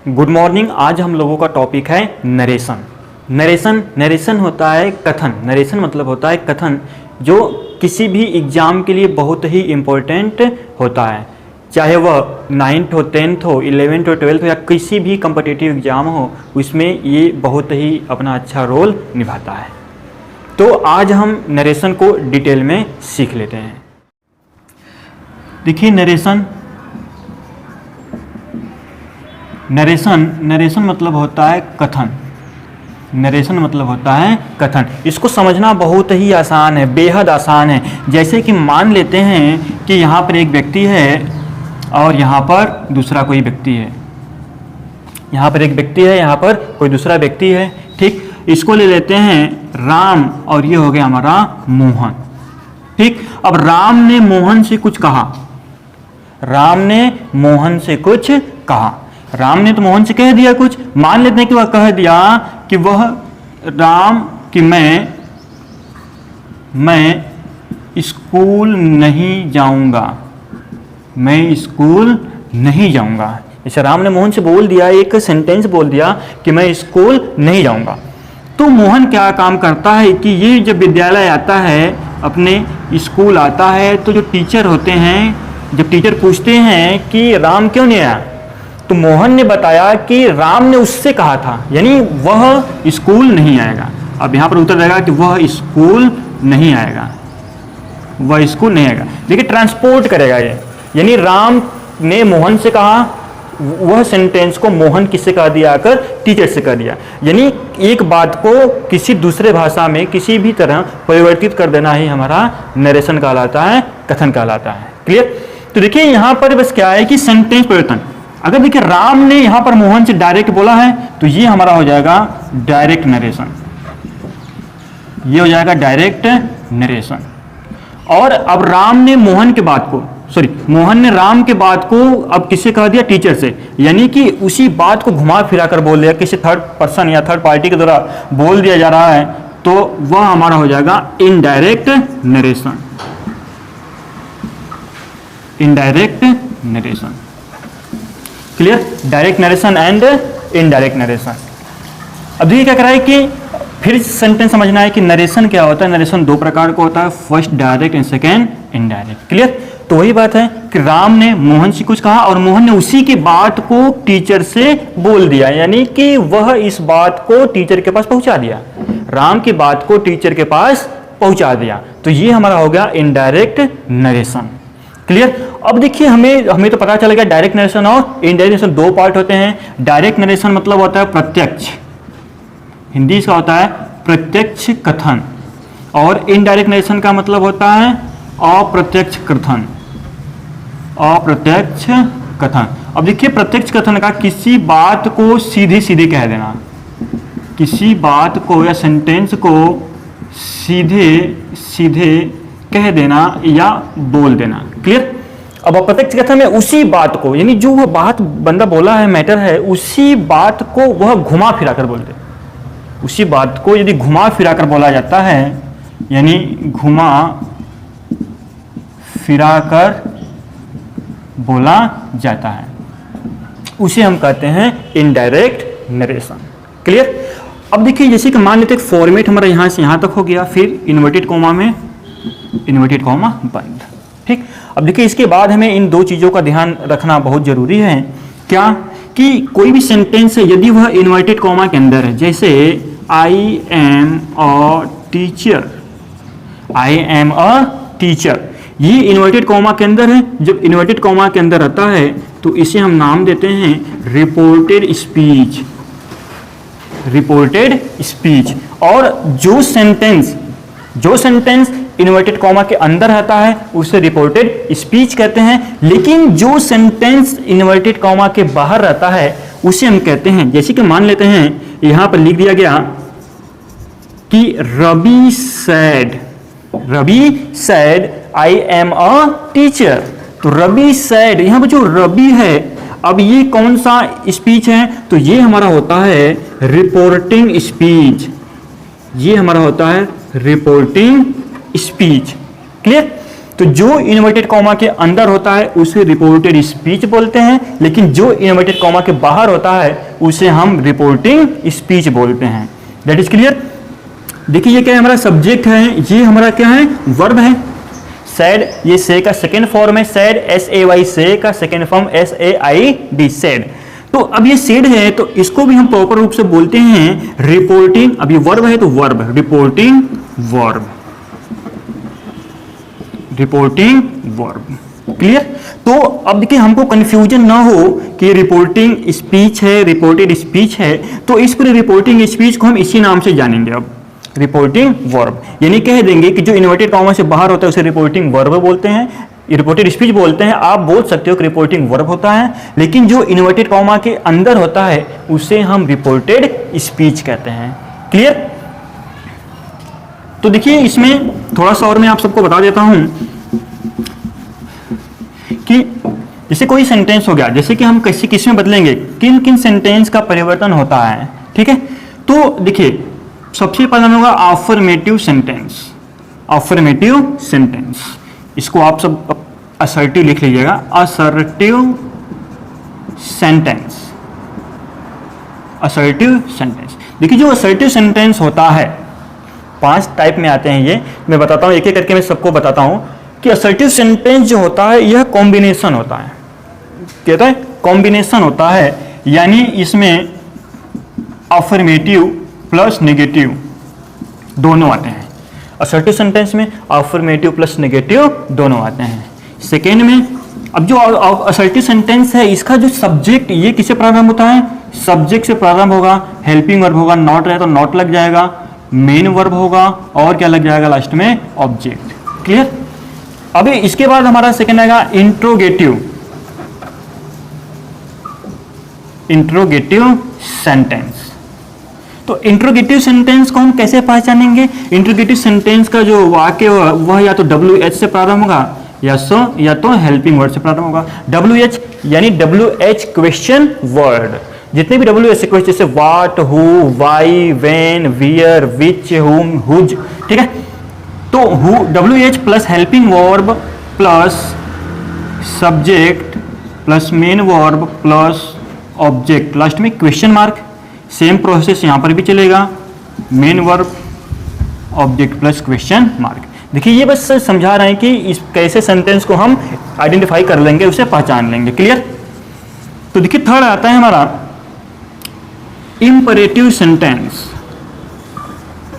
Good morning. आज हम लोगों का टॉपिक है नरेशन। नरेशन होता है कथन। नरेशन मतलब होता है कथन, जो किसी भी एग्जाम के लिए बहुत ही इम्पोर्टेंट होता है, चाहे वह 9th हो, 10th हो, 11th हो, 12th हो या किसी भी कम्पिटिटिव एग्जाम हो, उसमें ये बहुत ही अपना अच्छा रोल निभाता है। तो आज हम नरेशन को डिटेल में सीख लेते हैं। देखिए नरेशन मतलब होता है कथन। नरेशन मतलब होता है कथन। इसको समझना बहुत ही आसान है, बेहद आसान है। जैसे कि मान लेते हैं कि यहाँ पर एक व्यक्ति है और यहाँ पर दूसरा कोई व्यक्ति है। यहाँ पर एक व्यक्ति है, यहाँ पर कोई दूसरा व्यक्ति है। ठीक, इसको ले लेते हैं राम और ये हो गया हमारा मोहन। ठीक, अब राम ने मोहन से कुछ कहा। राम ने मोहन से कुछ कहा। राम ने तो मोहन से कह दिया कुछ। मान लेते हैं कि वह कह दिया कि वह राम कि मैं स्कूल नहीं जाऊंगा। मैं स्कूल नहीं जाऊंगा। जैसे राम ने मोहन से बोल दिया, एक सेंटेंस बोल दिया कि मैं स्कूल नहीं जाऊंगा। तो मोहन क्या काम करता है कि ये जब विद्यालय आता है, अपने स्कूल आता है, तो जो टीचर होते हैं, जब टीचर पूछते हैं कि राम क्यों नहीं आया, तो मोहन ने बताया कि राम ने उससे कहा था, यानी वह स्कूल नहीं आएगा। अब यहाँ पर उत्तर रहेगा कि वह स्कूल नहीं आएगा। वह स्कूल नहीं आएगा। देखिए, ट्रांसपोर्ट करेगा ये, यानी राम ने मोहन से कहा, वह सेंटेंस को मोहन किससे कह दिया, आकर टीचर से कह दिया। यानी एक बात को किसी दूसरे भाषा में किसी भी तरह परिवर्तित कर देना ही हमारा नरेशन कहलाता है, कथन कहलाता है। क्लियर? तो देखिए यहाँ पर बस क्या है कि सेंटेंस परिवर्तन। अगर देखिए राम ने यहाँ पर मोहन से डायरेक्ट बोला है, तो ये हमारा हो जाएगा डायरेक्ट नरेशन। ये हो जाएगा डायरेक्ट नरेशन। और अब राम ने मोहन के बात को, मोहन ने राम के बात को अब किससे कह दिया, टीचर से। यानी कि उसी बात को घुमा फिरा कर बोल दिया, किसी थर्ड पर्सन या थर्ड पार्टी के द्वारा बोल दिया जा रहा है, तो वह हमारा हो जाएगा indirect narration. Indirect narration. Clear? Direct narration and indirect narration. अब देखिए क्या कर रहा है कि फिर सेंटेंस समझना है कि नरेशन क्या होता है। नरेशन दो प्रकार का होता है, first direct and second indirect. Clear? तो वही बात है कि राम ने मोहन से कुछ कहा और मोहन ने उसी की बात को टीचर से बोल दिया, यानी कि वह इस बात को टीचर के पास पहुंचा दिया। राम की बात को टीचर के पास पहुंचा दिया। तो ये हमारा हो गया इनडायरेक्ट नरेशन। क्लियर? अब देखिए हमें तो पता चल गया डायरेक्ट नरेशन और इनडायरेक्ट नरेशन दो पार्ट होते हैं। डायरेक्ट नरेशन मतलब होता है प्रत्यक्ष, हिंदी इसका होता है प्रत्यक्ष कथन, और इनडायरेक्ट नरेशन का मतलब होता है अप्रत्यक्ष कथन। अप्रत्यक्ष कथन। अब देखिए प्रत्यक्ष कथन का किसी बात को सीधे सीधे कह देना, किसी बात को या सेंटेंस को सीधे सीधे कह देना या बोल देना। क्लियर? अब अप्रत्यक्ष कथन में उसी बात को, यानी जो वह बात बंदा बोला है, मैटर है, उसी बात को वह घुमा फिरा कर बोल दे। उसी बात को यदि घुमा फिरा कर बोला जाता है, यानी घुमा फिरा कर बोला जाता है, उसे हम कहते हैं इनडायरेक्ट नरेशन। क्लियर? अब देखिए जैसे कि मान लेते हैं फॉर्मेट हमारा यहाँ से यहाँ तक हो गया, फिर इन्वर्टेड कॉमा में इन्वर्टेड कॉमा बंद। ठीक, अब देखिए इसके बाद हमें इन दो चीज़ों का ध्यान रखना बहुत जरूरी है। क्या? कि कोई भी सेंटेंस है यदि वह इन्वर्टेड कॉमा के अंदर है, जैसे आई am a teacher, I am a teacher, ये इन्वर्टेड कॉमा के अंदर है। जब इन्वर्टेड कॉमा के अंदर रहता है तो इसे हम नाम देते हैं रिपोर्टेड स्पीच। Reported speech. और जो सेंटेंस इन्वर्टेड कॉमा के अंदर रहता है उसे रिपोर्टेड स्पीच कहते हैं। लेकिन जो सेंटेंस इन्वर्टेड कॉमा के बाहर रहता है उसे हम कहते हैं, जैसे कि मान लेते हैं यहां पर लिख दिया गया कि Ravi said I am a teacher. तो रवि सैड, यहां पर जो रवि है, अब ये कौन सा स्पीच है, तो ये हमारा होता है रिपोर्टिंग स्पीच। ये हमारा होता है रिपोर्टिंग स्पीच। क्लियर? तो जो इन्वर्टेड कॉमा के अंदर होता है उसे रिपोर्टेड स्पीच बोलते हैं, लेकिन जो इन्वर्टेड कॉमा के बाहर होता है उसे हम रिपोर्टिंग स्पीच बोलते हैं। That is clear. देखिए ये क्या है, हमारा सब्जेक्ट है, ये हमारा क्या है, वर्ब है। सैड, ये से का सेकेंड फॉर्म है, सैड, SAY, से का सेकेंड फॉर्म SAID, सैड। तो अब ये सेड है तो इसको भी हम प्रॉपर रूप से बोलते हैं रिपोर्टिंग। अब ये वर्ब है तो verb, reporting verb, reporting verb. Clear. तो अब देखिए हमको कंफ्यूजन ना हो कि रिपोर्टिंग स्पीच है, रिपोर्टेड स्पीच है, तो इस पूरे रिपोर्टिंग स्पीच को हम इसी नाम से जानेंगे अब, रिपोर्टिंग वर्ब। यानी कह देंगे कि जो इन्वर्टेड कॉमा से बाहर होता है उसे रिपोर्टिंग वर्ब बोलते हैं, रिपोर्टेड स्पीच बोलते हैं। आप बोल सकते हो कि रिपोर्टिंग वर्ब होता है, लेकिन जो इन्वर्टेड कॉमा के अंदर होता है उसे हम रिपोर्टेड स्पीच कहते हैं। क्लियर। तो देखिए इसमें थोड़ा सा और मैं आप सबको बता देता हूं कि जैसे कोई सेंटेंस हो गया, जैसे कि हम किस में बदलेंगे, किन किन सेंटेंस का परिवर्तन होता है। ठीक है। तो देखिए सबसे पहला होगा अफर्मेटिव सेंटेंस। अफर्मेटिव सेंटेंस, इसको आप सब असर्टिव लिख लीजिएगा, असर्टिव सेंटेंस, असर्टिव सेंटेंस। देखिए जो असर्टिव सेंटेंस होता है 5 टाइप में आते हैं, ये मैं बताता हूं एक एक करके, मैं सबको बताता हूं कि असर्टिव सेंटेंस जो होता है यह कॉम्बिनेशन होता है। कहता है कॉम्बिनेशन होता है, यानी इसमें अफर्मेटिव प्लस नेगेटिव दोनों आते हैं। असर्टिव सेंटेंस में अफर्मेटिव प्लस नेगेटिव दोनों आते हैं। सेकेंड में, अब जो असर्टिव सेंटेंस है इसका जो सब्जेक्ट, ये किससे प्रारंभ होता है, सब्जेक्ट से प्रारंभ होगा, हेल्पिंग वर्ब होगा, नॉट रहे तो नॉट लग जाएगा, मेन वर्ब होगा और क्या लग जाएगा लास्ट में, ऑब्जेक्ट। क्लियर। अभी इसके बाद हमारा सेकेंड आएगा इंट्रोगेटिव, इंट्रोगेटिव सेंटेंस। तो इंट्रोगेटिव सेंटेंस को हम कैसे पहचानेंगे, इंट्रोगेटिव सेंटेंस का जो वाक्य वह या तो WH से प्रारंभ होगा या तो हेल्पिंग वर्ड से प्रारंभ होगा। WH यानी WH क्वेश्चन वर्ड, जितने भी WH क्वेश्चन जैसे what, who, why, when, where, which, whom, whose. ठीक है। तो WH plus helping verb plus subject plus main verb plus object, last में क्वेश्चन मार्क। सेम प्रोसेस यहां पर भी चलेगा, main verb object plus question mark. देखिए ये बस समझा रहे हैं कि इस कैसे सेंटेंस को हम आइडेंटिफाई कर लेंगे, उसे पहचान लेंगे। क्लियर। तो देखिए थर्ड आता है हमारा imperative sentence,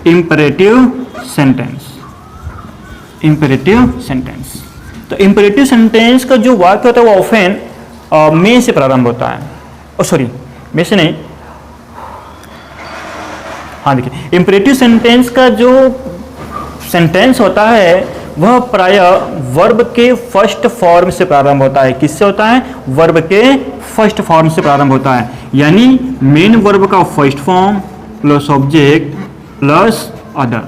imperative sentence, imperative sentence. तो इंपरेटिव सेंटेंस का जो वाक्य होता है वो ऑफेन में से प्रारंभ होता है, सॉरी में से नहीं, हाँ देखिए इंपरेटिव सेंटेंस का जो सेंटेंस होता है वह प्रायः वर्ब के फर्स्ट फॉर्म से प्रारंभ होता है। किससे होता है, वर्ब के फर्स्ट फॉर्म से प्रारंभ होता है, यानी मेन वर्ब का first form plus object plus other.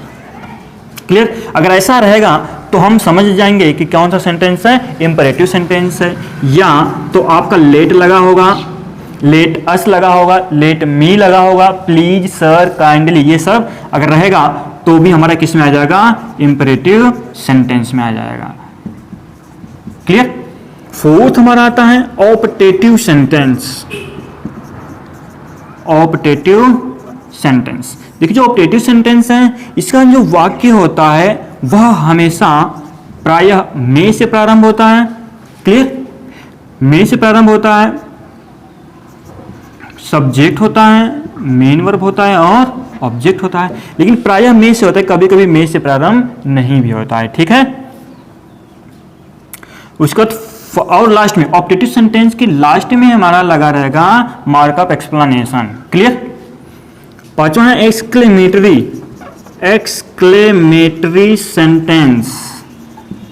Clear. अगर ऐसा रहेगा तो हम समझ जाएंगे कि कौन सा सेंटेंस है, इंपरेटिव सेंटेंस है। या तो आपका लेट लगा होगा, लेट अस लगा होगा, लेट मी लगा होगा, प्लीज, सर, काइंडली, ये सब अगर रहेगा तो भी हमारा किस में आ जाएगा, इंपरेटिव सेंटेंस में आ जाएगा। क्लियर। फोर्थ हमारा आता है ऑप्टेटिव सेंटेंस, ऑप्टेटिव सेंटेंस। देखिए जो ऑप्टेटिव सेंटेंस है इसका जो वाक्य होता है वह हमेशा प्रायः में से प्रारंभ होता है। क्लियर। में से प्रारंभ होता है, सब्जेक्ट होता है, मेन वर्ब होता है और ऑब्जेक्ट होता है, लेकिन प्रायः में से होता है, कभी कभी में से प्रारंभ नहीं भी होता है। ठीक है। उसका और लास्ट में ऑप्टेटिव सेंटेंस की लास्ट में हमारा लगा रहेगा मार्क ऑफ एक्सप्लेनेशन। क्लियर। पांचवा है exclamatory, exclamatory sentence,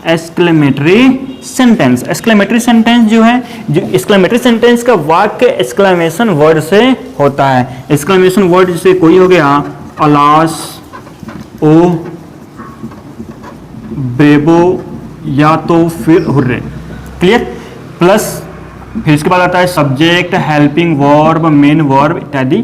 exclamatory sentence. Exclamatory sentence जो है, जो एक्सक्लेमेटरी सेंटेंस का वाक्य एक्सक्लेमेशन वर्ड से होता है। एक्सक्लेमेशन वर्ड जैसे कोई हो गया अलास, ओ, ब्रेवो या तो फिर हुर्रे। क्लियर। प्लस फिर इसके बाद आता है subject, helping verb, main verb इत्यादि।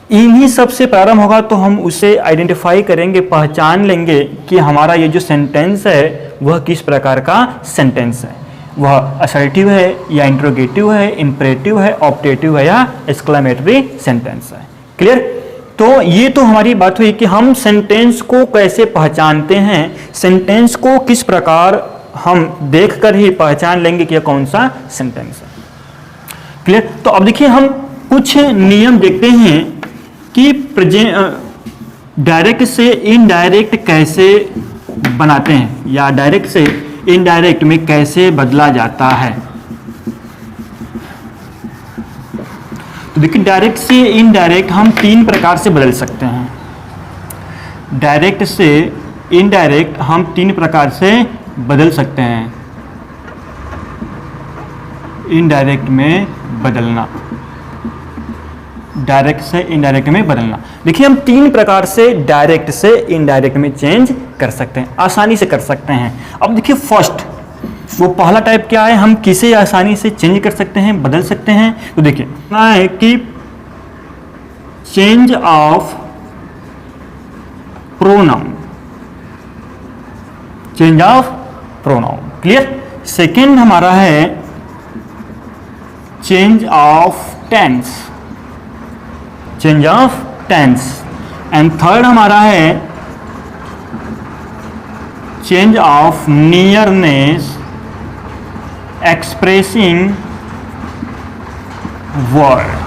इन्हीं सब से प्रारंभ होगा तो हम उसे आइडेंटिफाई करेंगे, पहचान लेंगे कि हमारा ये जो सेंटेंस है वह किस प्रकार का सेंटेंस है, वह असर्टिव है या इंट्रोगेटिव है, इंपरेटिव है, ऑप्टेटिव है या एक्सक्लेमेटरी सेंटेंस है। क्लियर? तो ये तो हमारी बात हुई कि हम सेंटेंस को कैसे पहचानते हैं, सेंटेंस को किस प्रकार हम देखकर ही पहचान लेंगे कि यह कौन सा सेंटेंस है। क्लियर? तो अब देखिए हम कुछ नियम देखते हैं कि डायरेक्ट से इनडायरेक्ट कैसे बनाते हैं या डायरेक्ट से इनडायरेक्ट में कैसे बदला जाता है। तो देखिए डायरेक्ट से इनडायरेक्ट हम 3 प्रकार से बदल सकते हैं। डायरेक्ट से इनडायरेक्ट हम 3 प्रकार से बदल सकते हैं। इनडायरेक्ट में बदलना, डायरेक्ट से इनडायरेक्ट में बदलना। देखिए हम 3 प्रकार से डायरेक्ट से इनडायरेक्ट में चेंज कर सकते हैं, आसानी से कर सकते हैं। अब देखिए फर्स्ट, वो पहला टाइप क्या है, हम किसे आसानी से चेंज कर सकते हैं, बदल सकते हैं। तो देखिए है कि change of pronoun, change of pronoun. Clear? Second हमारा है change of tense, change of tense. And third हमारा है change of nearness expressing word.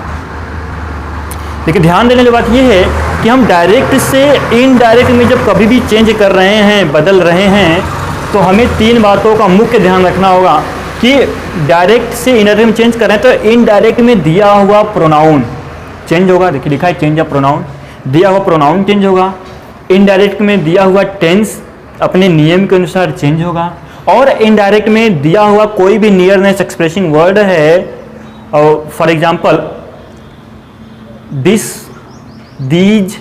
देखिए ध्यान देने की बात यह है कि हम डायरेक्ट से इनडायरेक्ट में जब कभी भी चेंज कर रहे हैं, बदल रहे हैं, तो हमें 3 बातों का मुख्य ध्यान रखना होगा कि डायरेक्ट से इनडायरेक्ट में चेंज कर रहे हैं तो इनडायरेक्ट में दिया हुआ प्रोनाउन चेंज होगा। देखिए लिखा है चेंज ऑफ प्रोनाउन, दिया हुआ प्रोनाउन चेंज होगा। इनडायरेक्ट में दिया हुआ टेंस अपने नियम के अनुसार चेंज होगा। और इनडायरेक्ट में दिया हुआ कोई भी नियरनेस एक्सप्रेसिंग वर्ड है, for example this, these,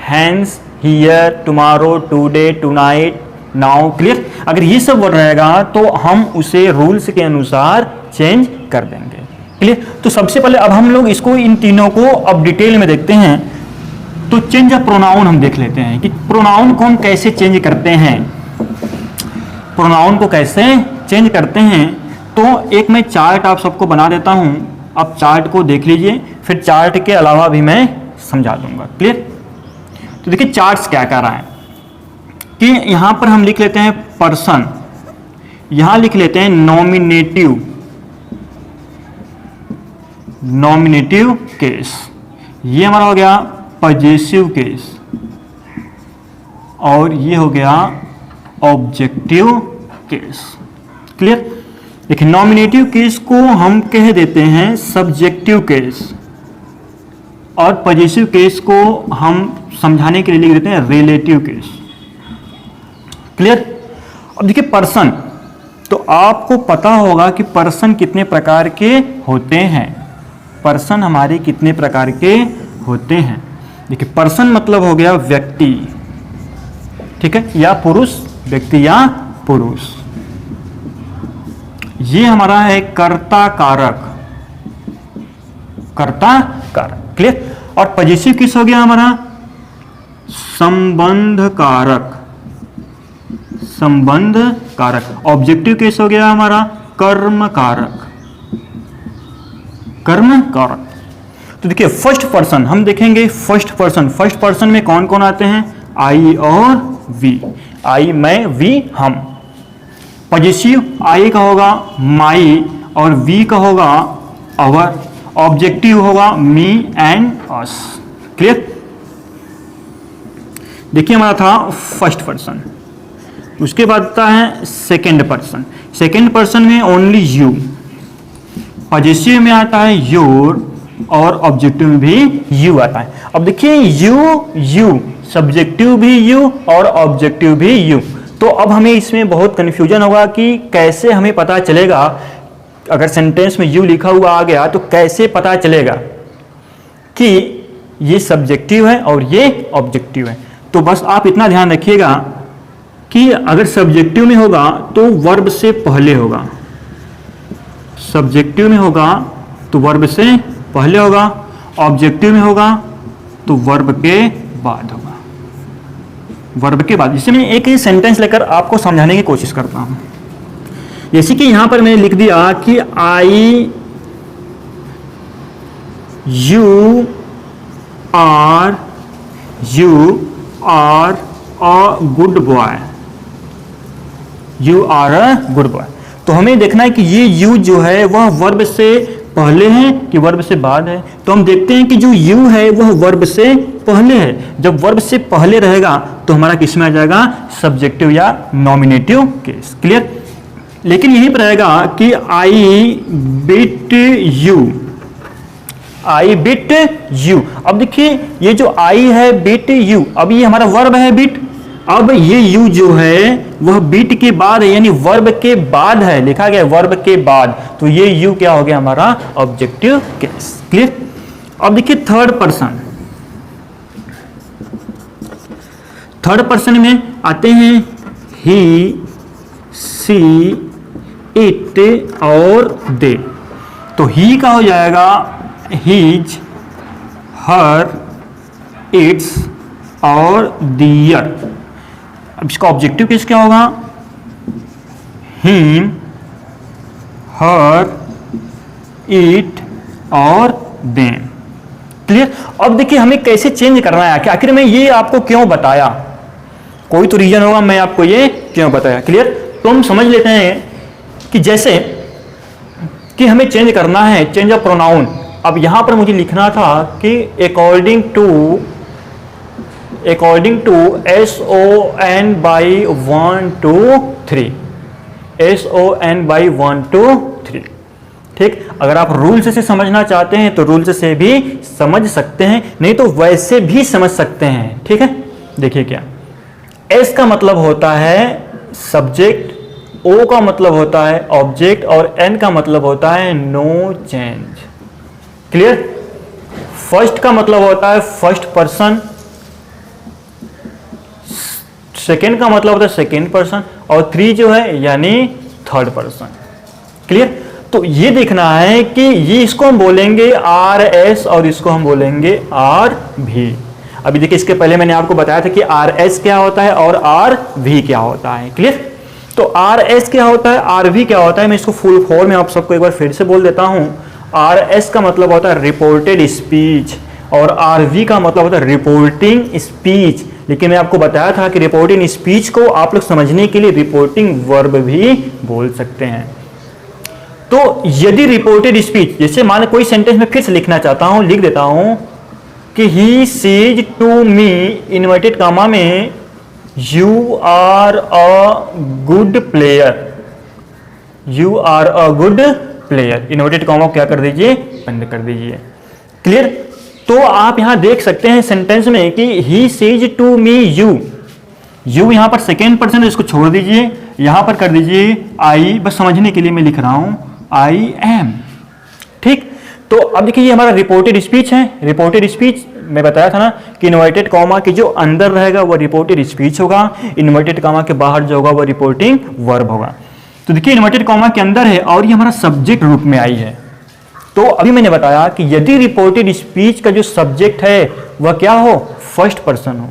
hence, here, tomorrow, today, tonight, now. Clear? अगर ये सब वर्ड रहेगा तो हम उसे रूल्स के अनुसार चेंज कर देंगे। क्लियर? तो सबसे पहले अब हम लोग इसको, इन तीनों को अब डिटेल में देखते हैं। तो चेंज ऑफ प्रोनाउन हम देख लेते हैं कि प्रोनाउन को हम कैसे चेंज करते हैं, प्रोनाउन को कैसे चेंज करते हैं। तो एक मैं चार्ट आप सबको बना देता हूं, आप चार्ट को देख लीजिए, फिर चार्ट के अलावा भी मैं समझा दूंगा। क्लियर? तो देखिए चार्ट्स क्या कह रहा है कि यहां पर हम लिख लेते हैं पर्सन, यहां लिख लेते हैं नॉमिनेटिव, नॉमिनेटिव केस, ये हमारा हो गया पजेसिव केस, और ये हो गया ऑब्जेक्टिव केस। क्लियर? देखिए नॉमिनेटिव केस को हम कह देते हैं सब्जेक्टिव केस, और पजेसिव केस को हम समझाने के लिए लिख देते हैं रिलेटिव केस। क्लियर? अब देखिए पर्सन, तो आपको पता होगा कि पर्सन कितने प्रकार के होते हैं, पर्सन हमारे कितने प्रकार के होते हैं। देखिए पर्सन मतलब हो गया व्यक्ति, ठीक है, या पुरुष, व्यक्ति या पुरुष। ये हमारा है कर्ता कारक, कर्ता कारक। क्लियर? और पजेसिव किस हो गया हमारा, संबंध कारक, संबंध कारक। ऑब्जेक्टिव केस हो गया हमारा कर्म कारक, कर्म कारक। तो देखिए फर्स्ट पर्सन हम देखेंगे, फर्स्ट पर्सन, फर्स्ट पर्सन में कौन कौन आते हैं, आई और वी, आई मैं, वी हम। पजेसिव आई का होगा माई और वी का होगा अवर, ऑब्जेक्टिव होगा मी एंड अस। क्लियर? देखिए हमारा था फर्स्ट पर्सन, उसके बाद आता है सेकेंड पर्सन। सेकेंड पर्सन में ओनली यू, पजेसिव में आता है योर, और ऑब्जेक्टिव में भी यू आता है। अब देखिए यू, यू, सब्जेक्टिव भी यू और ऑब्जेक्टिव भी यू। तो अब हमें इसमें बहुत कंफ्यूजन होगा कि कैसे हमें पता चलेगा, अगर सेंटेंस में यू लिखा हुआ आ गया तो कैसे पता चलेगा कि ये सब्जेक्टिव है और ये ऑब्जेक्टिव है। तो बस आप इतना ध्यान रखिएगा कि अगर सब्जेक्टिव में होगा तो वर्ब से पहले होगा, सब्जेक्टिव में होगा तो वर्ब से पहले होगा, ऑब्जेक्टिव में होगा तो वर्ब के बाद होगा, वर्ब के बाद। जिससे मैं एक ही सेंटेंस लेकर आपको समझाने की कोशिश करता हूं। जैसे कि यहां पर मैंने लिख दिया कि I you are a good boy, you are a good boy. तो हमें देखना है कि ये यू जो है वह वर्ब से पहले है कि वर्ब से बाद है। तो हम देखते हैं कि जो यू है वह वर्ब से पहले है। जब वर्ब से पहले रहेगा तो हमारा किस में आ जाएगा, सब्जेक्टिव या नॉमिनेटिव केस। क्लियर। लेकिन यहीं पर रहेगा कि I bit you, I bit you. अब देखिए ये जो आई है बिट यू, अब ये हमारा वर्ब है बिट। अब ये यू जो है वह बीट के बाद है, यानी वर्ब के बाद है, लिखा गया वर्ब के बाद, तो ये यू क्या हो गया हमारा ऑब्जेक्टिव केस। क्लियर। अब देखिए थर्ड पर्सन, थर्ड पर्सन में आते हैं ही, सी, इट और दे। तो ही का हो जाएगा हीज, हर, इट्स और दियर। अब इसका ऑब्जेक्टिव केस क्या होगा, हिम, हर, इट और देम। क्लियर। अब देखिए हमें कैसे चेंज करना है, कि आखिर में ये आपको क्यों बताया, कोई तो रीजन होगा मैं आपको ये क्यों बताया। क्लियर। तो हम समझ लेते हैं कि जैसे कि हमें चेंज करना है, चेंज ऑफ प्रोनाउन। अब यहां पर मुझे लिखना था कि according to SON by 1 2 3, SON by 1 2 3। ठीक। अगर आप रूल्स से समझना चाहते हैं तो रूल्स से भी समझ सकते हैं, नहीं तो वैसे भी समझ सकते हैं। ठीक है। देखिए क्या, S का मतलब होता है सब्जेक्ट, O का मतलब होता है ऑब्जेक्ट और N का मतलब होता है नो चेंज। क्लियर। फर्स्ट का मतलब होता है फर्स्ट पर्सन, सेकेंड का मतलब होता है सेकेंड पर्सन, और 3 जो है यानी थर्ड पर्सन। क्लियर। तो ये देखना है कि ये इसको हम बोलेंगे RS और इसको हम बोलेंगे RV। अभी देखिए इसके पहले मैंने आपको बताया था कि RS क्या होता है और RV क्या होता है। क्लियर। तो RS क्या होता है, RV क्या होता है, मैं इसको फुल फॉर्म में आप सबको एक बार फिर से बोल देता हूं। RS का मतलब होता है रिपोर्टेड स्पीच और RV का मतलब होता है रिपोर्टिंग स्पीच। लेकिन मैं आपको बताया था कि रिपोर्टिंग स्पीच को आप लोग समझने के लिए रिपोर्टिंग वर्ब भी बोल सकते हैं। तो यदि रिपोर्टेड स्पीच, जैसे मान कोई सेंटेंस में फिर से लिखना चाहता हूं, लिख देता हूं कि he says to me inverted comma में you are a good player, you are a good player, inverted comma क्या कर दीजिए, बंद कर दीजिए। क्लियर। तो आप यहां देख सकते हैं सेंटेंस में कि he says to me you, you यहां पर सेकेंड पर्सन, इसको छोड़ दीजिए, यहां पर कर दीजिए आई, बस समझने के लिए मैं लिख रहा हूं आई एम। ठीक। तो अब देखिए ये हमारा रिपोर्टेड स्पीच है। रिपोर्टेड स्पीच मैं बताया था ना कि इन्वर्टेड कॉमा के जो अंदर रहेगा वो रिपोर्टेड स्पीच होगा, इन्वर्टेड कॉमा के बाहर जो होगा वो रिपोर्टिंग वर्ब होगा। तो देखिए इन्वर्टेड कॉमा के अंदर है और ये हमारा सब्जेक्ट रूप में आई है। तो अभी मैंने बताया कि यदि रिपोर्टेड स्पीच का जो सब्जेक्ट है वह क्या हो, फर्स्ट पर्सन हो,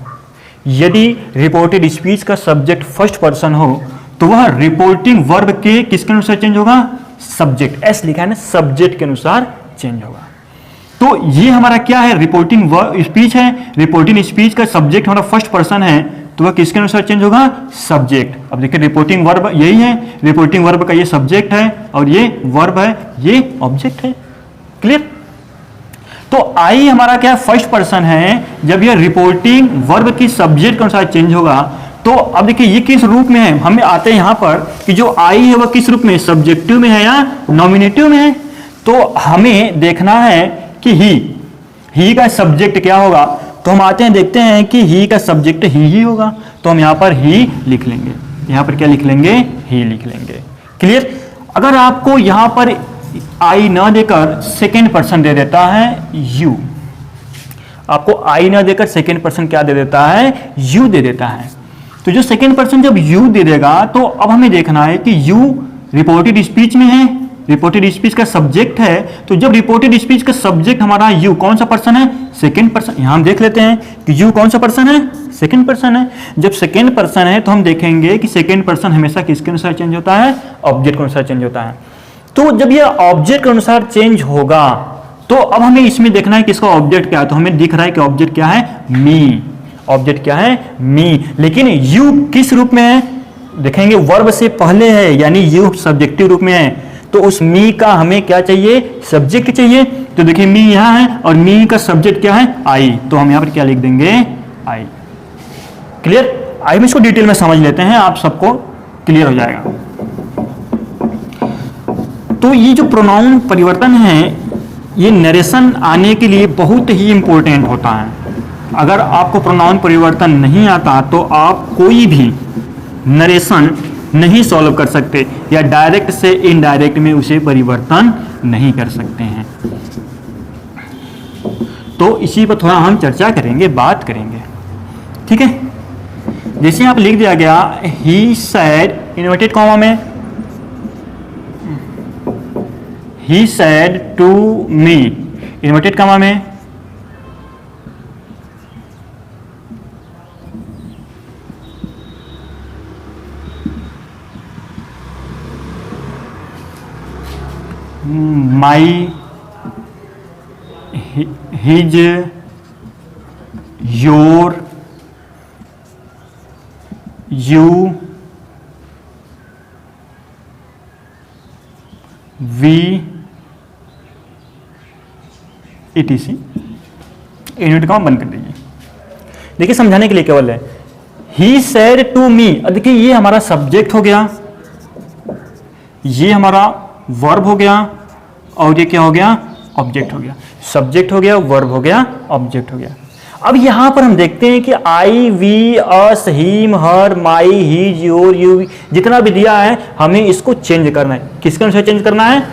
यदि रिपोर्टेड स्पीच का सब्जेक्ट फर्स्ट पर्सन हो तो वह रिपोर्टिंग वर्ब के किसके अनुसार चेंज होगा, सब्जेक्ट, एस लिखा है ना, सब्जेक्ट के अनुसार चेंज होगा। तो ये हमारा क्या है, रिपोर्टिंग स्पीच है। रिपोर्टिंग स्पीच का सब्जेक्ट हमारा फर्स्ट पर्सन है तो वह किसके अनुसार चेंज होगा, सब्जेक्ट। अब देखिए रिपोर्टिंग वर्ब यही है, रिपोर्टिंग वर्ब का ये सब्जेक्ट है और ये वर्ब है, ये ऑब्जेक्ट है। क्लियर। तो आई हमारा क्या फर्स्ट पर्सन है, जब यह रिपोर्टिंग वर्ब की सब्जेक्ट के अनुसार चेंज होगा। तो अब देखिए ये किस रूप में है, हमें आते हैं यहां पर कि जो आई है वह किस रूप में, सब्जेक्टिव में है या नॉमिनेटिव में है। तो हमें देखना है कि ही का सब्जेक्ट क्या होगा। तो हम आते हैं देखते हैं कि ही का सब्जेक्ट ही होगा, तो हम यहां पर ही लिख लेंगे, यहां पर क्या लिख लेंगे, ही लिख लेंगे। क्लियर। अगर आपको यहां पर आई ना देकर सेकेंड पर्सन दे देता है यू, आपको आई ना देकर सेकेंड पर्सन क्या दे देता है, यू दे देता है। तो जो सेकेंड पर्सन जब यू दे देगा तो अब हमें देखना है कि यू रिपोर्टेड स्पीच में है रिपोर्टेड स्पीच का सब्जेक्ट है, तो जब रिपोर्टेड स्पीच का सब्जेक्ट हमारा यू कौन सा पर्सन है, सेकंड पर्सन, यहां हम देख लेते हैं कि यू कौन सा पर्सन है, सेकंड पर्सन है। जब सेकंड पर्सन है तो हम देखेंगे कि सेकंड पर्सन हमेशा किसके अनुसार चेंज होता है, ऑब्जेक्ट के अनुसार चेंज होता है। तो जब ये ऑब्जेक्ट के अनुसार चेंज होगा तो अब हमें इसमें देखना है कि इसका ऑब्जेक्ट क्या है। तो हमें दिख रहा है कि ऑब्जेक्ट क्या है, मी। ऑब्जेक्ट क्या है, मी। लेकिन यू किस रूप में है, देखेंगे वर्ब से पहले है, यानी यू सब्जेक्टिव रूप में है। तो उस मी का हमें क्या चाहिए, सब्जेक्ट चाहिए। तो देखिए मी यहां है और मी का सब्जेक्ट क्या है, आई। तो हम यहां पर क्या लिख देंगे, आई। क्लियर। आई में इसको डिटेल में समझ लेते हैं, आप सबको क्लियर हो जाएगा। तो ये जो प्रोनाउन परिवर्तन है, ये नरेशन आने के लिए बहुत ही इंपॉर्टेंट होता है। अगर आपको प्रोनाउन परिवर्तन नहीं आता तो आप कोई भी नरेशन नहीं सॉल्व कर सकते, या डायरेक्ट से इनडायरेक्ट में उसे परिवर्तन नहीं कर सकते हैं। तो इसी पर थोड़ा हम चर्चा करेंगे, बात करेंगे, ठीक है। जैसे यहाँ पर लिख दिया गया ही सैड, इन्वर्टेड कॉमा में, he said to me, inverted comma में, my, his, your, you, we, etc। Unit का बंद कर दीजिए। देखिए समझाने के लिए केवल है, ही सेड टू मी। देखिए ये हमारा सब्जेक्ट हो गया, ये हमारा वर्ब हो गया, और ये क्या हो गया, ऑब्जेक्ट हो गया। सब्जेक्ट हो गया, वर्ब हो गया, ऑब्जेक्ट हो गया। अब यहां पर हम देखते हैं कि I, we, us, him, her, my, his, your, you, जितना भी दिया है हमें इसको चेंज करना है। किसके अनुसार चेंज करना है,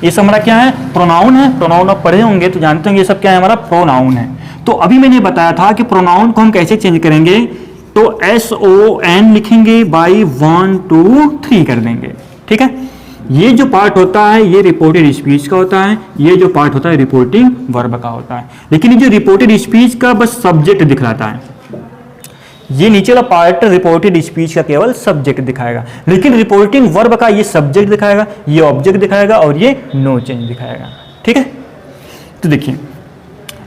ये सब हमारा क्या है, प्रोनाउन है। प्रोनाउन आप पढ़े होंगे तो जानते होंगे ये सब क्या है, हमारा प्रोनाउन है। तो अभी मैंने बताया था कि प्रोनाउन को हम कैसे चेंज करेंगे, तो SON लिखेंगे, बाई 1 2 3 कर देंगे, ठीक है। ये जो पार्ट होता है ये रिपोर्टेड स्पीच का होता है, ये जो पार्ट होता है रिपोर्टिंग वर्ब का होता है। लेकिन ये जो रिपोर्टेड स्पीच का बस सब्जेक्ट दिखलाता है, ये नीचे वाला पार्ट रिपोर्टेड स्पीच का केवल सब्जेक्ट दिखाएगा, लेकिन रिपोर्टिंग वर्ब का ये सब्जेक्ट दिखाएगा, ये ऑब्जेक्ट दिखाएगा और ये नो चेंज दिखाएगा, ठीक है। तो देखिए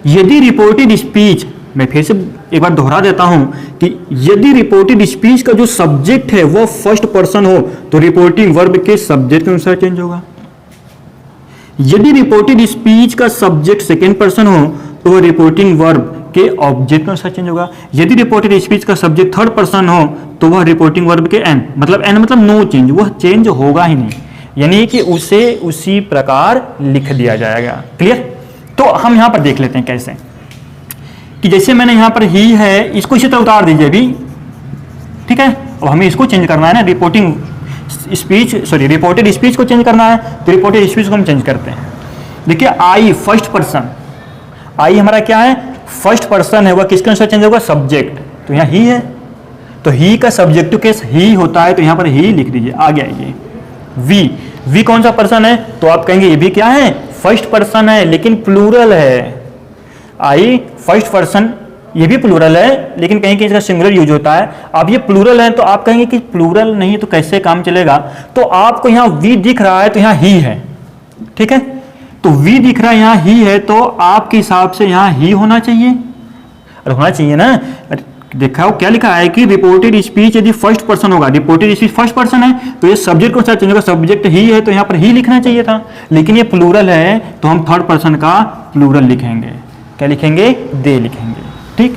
यदि रिपोर्टेड स्पीच, मैं फिर से एक बार दोहरा देता हूं कि यदि रिपोर्टेड स्पीच का जो सब्जेक्ट है वो फर्स्ट पर्सन हो तो रिपोर्टिंग वर्ब के सब्जेक्ट के अनुसार चेंज होगा। यदि रिपोर्टेड स्पीच का सब्जेक्ट सेकंड पर्सन हो तो वह रिपोर्टिंग वर्ब के ऑब्जेक्ट के अनुसार चेंज होगा। यदि रिपोर्टेड स्पीच का सब्जेक्ट थर्ड पर्सन हो तो वह रिपोर्टिंग वर्ब के एन मतलब नो चेंज, वह चेंज होगा ही नहीं, यानी कि उसे उसी प्रकार लिख दिया जाएगा। क्लियर। तो हम यहां पर देख लेते हैं कैसे, कि जैसे मैंने यहां पर ही है, इसको इसी तरह उतार दीजिए अभी, ठीक है। और हमें इसको चेंज करना है ना, reporting speech, sorry reported speech को चेंज करना है, तो रिपोर्टेड स्पीच को हम चेंज करते हैं। देखिए आई फर्स्ट पर्सन, आई हमारा क्या है, फर्स्ट पर्सन है, वह किसके अनुसार चेंज होगा, सब्जेक्ट। तो यहाँ ही है, तो ही का सब्जेक्टिव केस ही होता है, तो यहाँ पर ही लिख दीजिए। आगे आइए वी, वी कौन सा पर्सन है, तो आप कहेंगे ये भी क्या है, फर्स्ट पर्सन है, लेकिन प्लूरल है। आई फर्स्ट पर्सन, ये भी प्लूरल है, लेकिन कहीं कहीं इसका सिंगुलर यूज होता है। अब ये प्लूरल है तो आप कहेंगे कि प्लूरल नहीं तो कैसे काम चलेगा, तो आपको यहाँ वी दिख रहा है तो यहाँ ही है, ठीक है। तो वी दिख रहा है, यहाँ ही है, तो आपके हिसाब से यहाँ ही होना चाहिए, और होना चाहिए ना। देखा हो क्या लिखा है कि रिपोर्टेड स्पीच यदि फर्स्ट पर्सन होगा, रिपोर्टेड स्पीच फर्स्ट पर्सन है तो ये सब्जेक्ट को चेंज होगा, सब्जेक्ट ही है तो यहाँ पर ही लिखना चाहिए था, लेकिन ये प्लूरल है तो हम थर्ड पर्सन का प्लूरल लिखेंगे। क्या लिखेंगे, दे लिखेंगे, ठीक।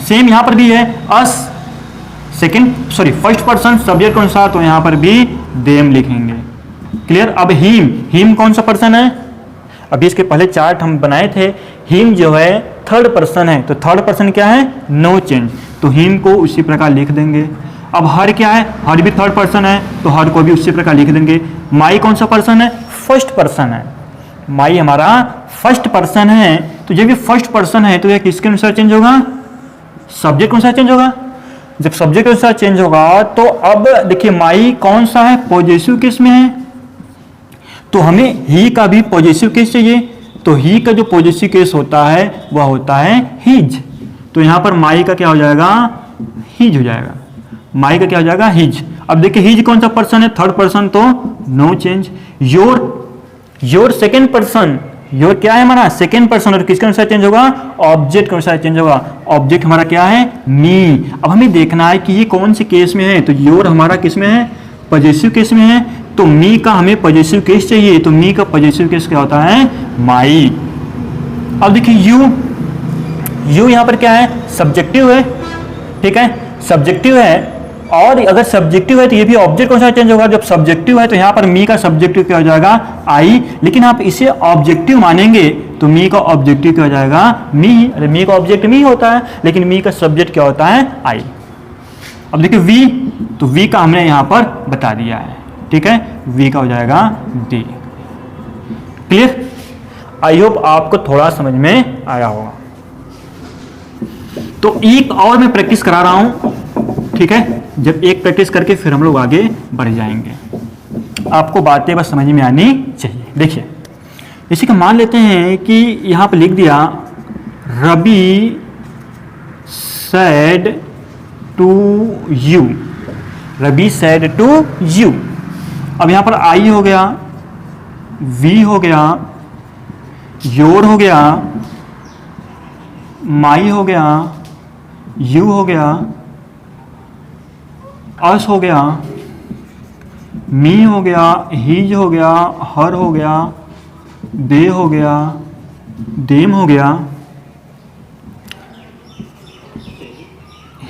सेम यहां पर भी है, अस फर्स्ट पर्सन सब्जेक्ट के अनुसार, तो यहां पर भी देम लिखेंगे। क्लियर। अब हिम, हिम कौन सा पर्सन है, अभी इसके पहले चार्ट हम बनाए थे, हिम जो है थर्ड पर्सन है, तो थर्ड पर्सन क्या है, नो चेंज, तो हिम को उसी प्रकार लिख देंगे। अब हर क्या है, हर भी थर्ड पर्सन है, तो हर को भी उसी प्रकार लिख देंगे। माई कौन सा पर्सन है, फर्स्ट पर्सन है, माई हमारा फर्स्ट पर्सन है, तो जब ये फर्स्ट पर्सन है तो यह किसके अनुसार चेंज होगा, सब्जेक्ट के अनुसार चेंज होगा। जब सब्जेक्ट के अनुसार चेंज होगा तो अब देखिए माई कौन सा है, पॉजेसिव केस में है, तो हमें ही का भी पॉजिटिव केस चाहिए, तो ही का जो पॉजिटिव केस होता है वह होता है हिज। तो यहाँ पर माई का क्या हो जाएगा, हिज हो जाएगा। माई का क्या हो जाएगा, हिज। अब देखिए हिज कौन सा पर्सन है, थर्ड पर्सन, तो no change. Your second person, your क्या है हमारा सेकेंड पर्सन, और किसके अनुसार चेंज होगा, ऑब्जेक्ट के अनुसार चेंज होगा। ऑब्जेक्ट हमारा क्या है, मी। अब हमें देखना है कि ये कौन से केस में है, तो योर हमारा किस में है, पॉजिटिव केस में है, तो मी का हमें पॉजिटिव केस चाहिए, तो मी का पॉजिटिव केस क्या होता है, माई। अब देखिए यू यहाँ पर क्या है, सब्जेक्टिव है, ठीक है, सब्जेक्टिव है। और अगर सब्जेक्टिव है तो ये भी ऑब्जेक्ट कौन सा चेंज होगा, जब सब्जेक्टिव है तो यहाँ पर मी का सब्जेक्टिव क्या हो जाएगा, आई। लेकिन आप इसे ऑब्जेक्टिव मानेंगे तो मी का ऑब्जेक्टिव क्या हो जाएगा, मी। अरे मी का ऑब्जेक्ट मी होता है, लेकिन मी का सब्जेक्ट क्या होता है, आई। अब देखिए वी, तो वी का हमने यहाँ पर बता दिया है, ठीक है, वी का हो जाएगा डी। क्लियर? आई होप आपको थोड़ा समझ में आया होगा। तो एक और मैं प्रैक्टिस करा रहा हूं, ठीक है, जब एक प्रैक्टिस करके फिर हम लोग आगे बढ़ जाएंगे। आपको बातें बस समझ में आनी चाहिए। देखिए इसी का मान लेते हैं कि यहां पर लिख दिया Ravi said to you, Ravi said to you. अब यहां पर आई हो गया, वी हो गया, योर हो गया, माई हो गया, यू हो गया, अस हो गया, मी हो गया, हिज हो गया, हर हो गया, दे हो गया, देम हो गया,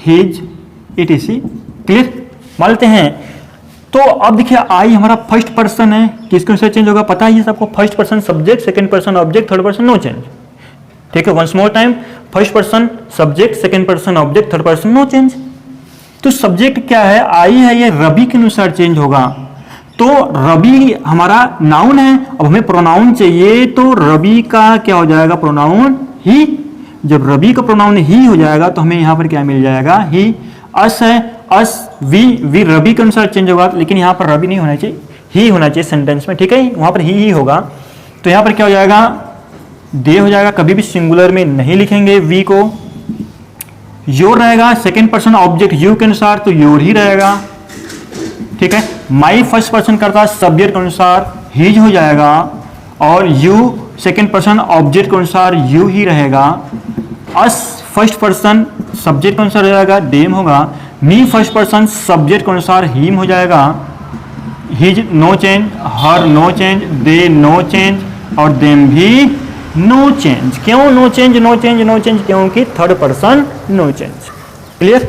हिज, इटीसी। क्लियर? मान लेते हैं। तो अब देखिए आई हमारा फर्स्ट पर्सन है, किसके अनुसार चेंज होगा पता है सबको, first person subject, second person object, third person no change. ठीक है, once more time, first person subject, second person object, third person no change. तो सब्जेक्ट क्या है, आई है, ये रवि के अनुसार चेंज होगा। तो रवि हमारा नाउन है, अब हमें प्रोनाउन चाहिए, तो रवि का क्या हो जाएगा, प्रोनाउन ही। जब रवि का प्रोनाउन ही हो जाएगा तो हमें यहां पर क्या मिल जाएगा, ही। अस है, अस, वी रवि के अनुसार चेंज होगा, लेकिन यहां पर रवि नहीं होना चाहिए, ही होना चाहिए सेंटेंस में, ठीक है, वहां पर ही होगा। तो यहां पर क्या हो जाएगा, दे हो जाएगा, कभी भी सिंगुलर में नहीं लिखेंगे वी को। योर रहेगा सेकंड पर्सन ऑब्जेक्ट यू के अनुसार, तो योर ही रहेगा, ठीक है। माई फर्स्ट पर्सन करता है सब्जेक्ट के अनुसार, हिज हो जाएगा, और यू सेकंड पर्सन ऑब्जेक्ट के अनुसार यू ही रहेगा। अस फर्स्ट पर्सन सब्जेक्ट के अनुसार हो जाएगा, देम होगा। मी फर्स्ट पर्सन सब्जेक्ट के अनुसार हिम हो जाएगा, his no change, her no change, they no change, और देम भी नो चेंज। क्यों no change, no change, no change, क्योंकि third person no change. Clear?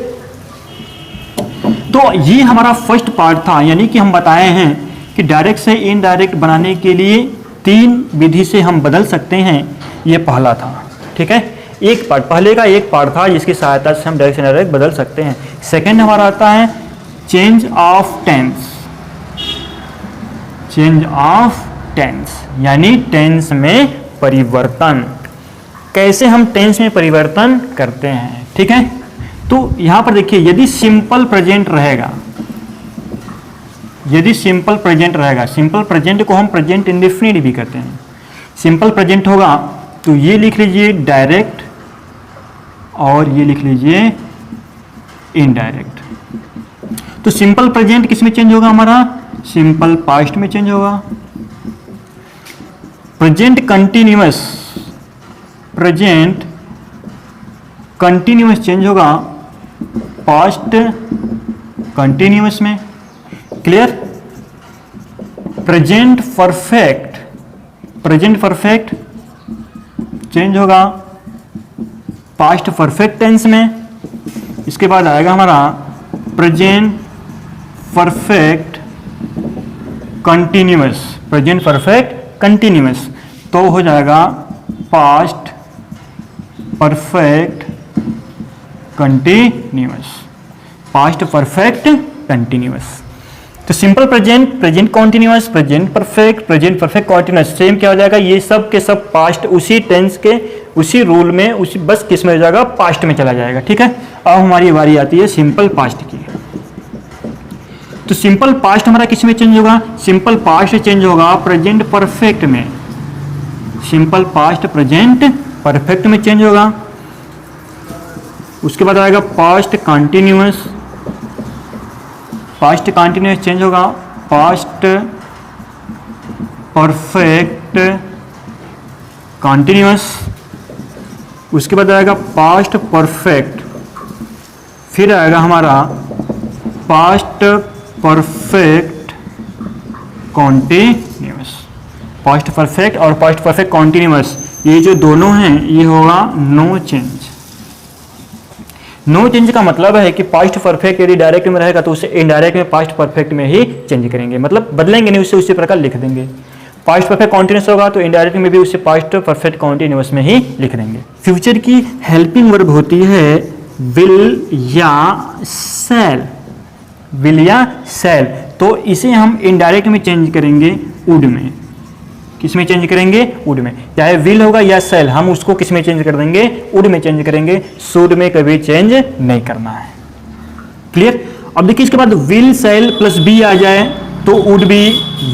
तो ये हमारा फर्स्ट पार्ट था, यानी कि हम बताए हैं कि डायरेक्ट से इनडायरेक्ट बनाने के लिए 3 विधि से हम बदल सकते हैं। ये पहला था, ठीक है, एक पार्ट, पहले का एक पार्ट था जिसकी सहायता से हम डायरेक्ट से इनडायरेक्ट बदल सकते हैं। सेकंड हमारा आता है change of tense, change of tense यानी टेंस में परिवर्तन। कैसे हम टेंस में परिवर्तन करते हैं, ठीक है। तो यहां पर देखिए, यदि सिंपल प्रेजेंट रहेगा, यदि सिंपल प्रेजेंट रहेगा, सिंपल प्रेजेंट को हम प्रेजेंट इंडेफिनिट भी कहते हैं। सिंपल प्रेजेंट होगा तो ये लिख लीजिए डायरेक्ट, और ये लिख लीजिए इनडायरेक्ट। तो सिंपल प्रेजेंट किस में चेंज होगा हमारा, सिंपल पास्ट में चेंज होगा। Present continuous, present continuous change होगा पास्ट कंटिन्यूअस में। Clear? Present perfect, present perfect change होगा पास्ट परफेक्ट टेंस में। इसके बाद आएगा हमारा present perfect continuous, present perfect continuous, तो हो जाएगा past perfect continuous, past perfect continuous. तो simple present, present continuous, present perfect continuous, same क्या हो जाएगा, ये सब के सब पास्ट, उसी टेंस के उसी रूल में, उसी बस किस में हो जाएगा, पास्ट में चला जाएगा, ठीक है। अब हमारी बारी आती है सिंपल पास्ट की। तो सिंपल पास्ट हमारा किस में चेंज होगा? सिंपल पास्ट चेंज होगा प्रेजेंट परफेक्ट में। सिंपल पास्ट प्रेजेंट परफेक्ट में चेंज होगा। उसके बाद आएगा past continuous. Past continuous change होगा पास्ट परफेक्ट कंटिन्यूअस। उसके बाद आएगा पास्ट परफेक्ट, फिर आएगा हमारा past perfect continuous. Past perfect और पास्ट परफेक्ट कॉन्टिन्यूअस ये जो दोनों हैं ये होगा नो चेंज। नो चेंज का मतलब है कि पास्ट परफेक्ट यदि डायरेक्ट में रहेगा तो उसे इनडायरेक्ट में पास्ट परफेक्ट में ही चेंज करेंगे, मतलब बदलेंगे नहीं, उसी प्रकार लिख देंगे। पास्ट परफेक्ट कॉन्टिन्यूअस होगा तो इनडायरेक्ट में भी उसे पास्ट परफेक्ट कॉन्टिन्यूअस में ही लिख देंगे। फ्यूचर की हेल्पिंग वर्ब होती है विल या शैल। विल या शैल, तो इसे हम इनडायरेक्ट में चेंज करेंगे वुड में। किस में चेंज करेंगे? वुड में। चाहे विल होगा या शैल, हम उसको किस में चेंज कर देंगे? वुड में चेंज करेंगे। शुड में कभी चेंज नहीं करना है। क्लियर? अब देखिए इसके बाद विल शैल प्लस बी आ जाए तो would be.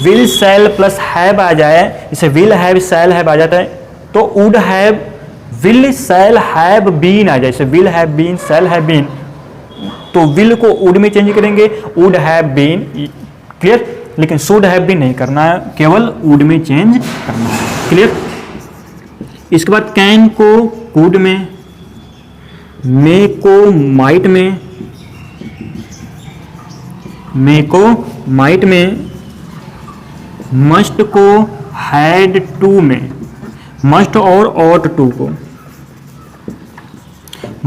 Will shall plus have आ जाए, इसे विल हैव शैल हैव आ जाता है तो would have. Will shall have been आ जाए, इसे will have been shall have been, तो विल को वुड में चेंज करेंगे, वुड हैव बीन। क्लियर? लेकिन शुड हैव बीन नहीं करना है, केवल वुड में चेंज करना है। क्लियर? इसके बाद कैन को कुड में, मे को माइट में, मे को माइट में, मस्ट को हैड टू में। मस्ट और ought टू को,